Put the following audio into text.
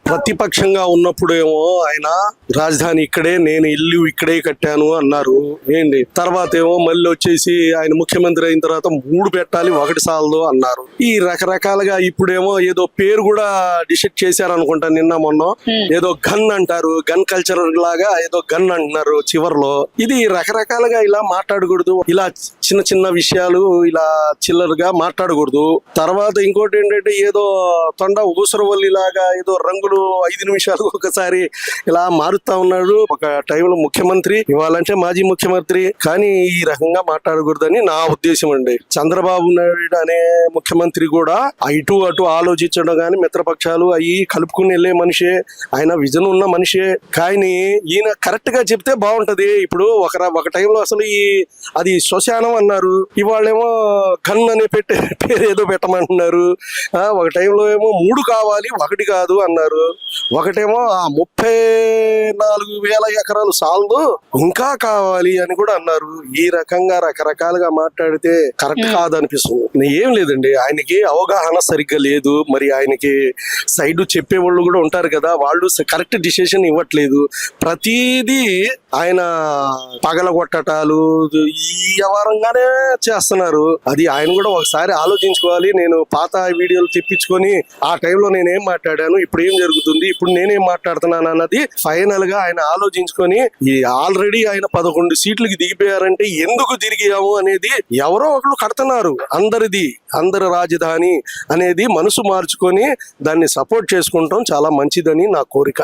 ప్రతిపక్షంగా ఉన్నప్పుడేమో ఆయన రాజధాని ఇక్కడే, నేను ఇల్లు ఇక్కడే కట్టాను అన్నారు. ఏంటి తర్వాత ఏమో మళ్ళీ వచ్చేసి ఆయన ముఖ్యమంత్రి అయిన తర్వాత 3 పెట్టాలి, 1 సాలదు అన్నారు. ఈ రకరకాలుగా ఇప్పుడేమో ఏదో పేరు కూడా డిసైడ్ చేశారనుకుంటా. నిన్న మొన్న ఏదో గన్ అంటారు, గన్ కల్చర్ లాగా ఏదో గన్ అంటున్నారు చివర్లో. ఇది రకరకాలుగా ఇలా మాట్లాడకూడదు. ఇలా చిన్న చిన్న విషయాలు ఇలా చిల్లరగా మాట్లాడకూడదు. తర్వాత ఇంకోటి ఏంటంటే ఏదో తొండ ఊసరవల్లి లాగా ఏదో రంగులు 5 నిమిషాలు ఒకసారి ఇలా మారుతా ఉన్నాడు. ఒక టైంలో ముఖ్యమంత్రి, ఇవ్వాలంటే మాజీ ముఖ్యమంత్రి, కానీ ఈ రకంగా మాట్లాడకూడదని నా ఉద్దేశం అండి. చంద్రబాబు నాయుడు అనే ముఖ్యమంత్రి కూడా ఇటు అటు ఆలోచించడం కానీ మిత్రపక్షాలు అవి కలుపుకుని వెళ్ళే మనిషే, ఆయన విజన్ ఉన్న మనిషే. కానీ ఈయన కరెక్ట్ గా చెప్తే బాగుంటది. ఇప్పుడు ఒక టైంలో అసలు అది శ్మశానం అన్నారు, ఇవాళేమో గన్ అనే పేరు ఏదో పెట్టమంటున్నారు. ఒక టైంలో ఏమో 3 కావాలి 1 కాదు అన్నారు. ఒకటేమో 34,000 ఎకరాలు సాలదు ఇంకా కావాలి అని కూడా అన్నారు. ఈ రకంగా రకరకాలుగా మాట్లాడితే కరెక్ట్ కాదనిపిస్తుంది. ఏం లేదండి, ఆయనకి అవగాహన సరిగ్గా లేదు. మరి ఆయనకి సైడ్ చెప్పేవాళ్ళు కూడా ఉంటారు కదా, వాళ్ళు కరెక్ట్ డిసిషన్ ఇవ్వట్లేదు. ప్రతిదీ ఆయన పగలగొట్టటాలు ఈ వ్యవహారంగానే చేస్తున్నారు. అది ఆయన కూడా ఒకసారి ఆలోచించుకోవాలి. నేను పాత వీడియోలు తెప్పించుకొని ఆ టైంలో నేనేం మాట్లాడాను, ఇప్పుడు ఏం జరుగుతుంది, ఇప్పుడు నేనేం మాట్లాడుతున్నాను అన్నది ఫైనల్ గా ఆయన ఆలోచించుకొని, ఆల్రెడీ ఆయన 11 సీట్లకి దిగిపోయారంటే ఎందుకు దిగాము అనేది ఎవరో ఒకరు కడుతున్నారు. అందరి రాజధాని అనేది మనసు మార్చుకొని దాన్ని సపోర్ట్ చేసుకుంటాం చాలా మంచిదని నా కోరిక.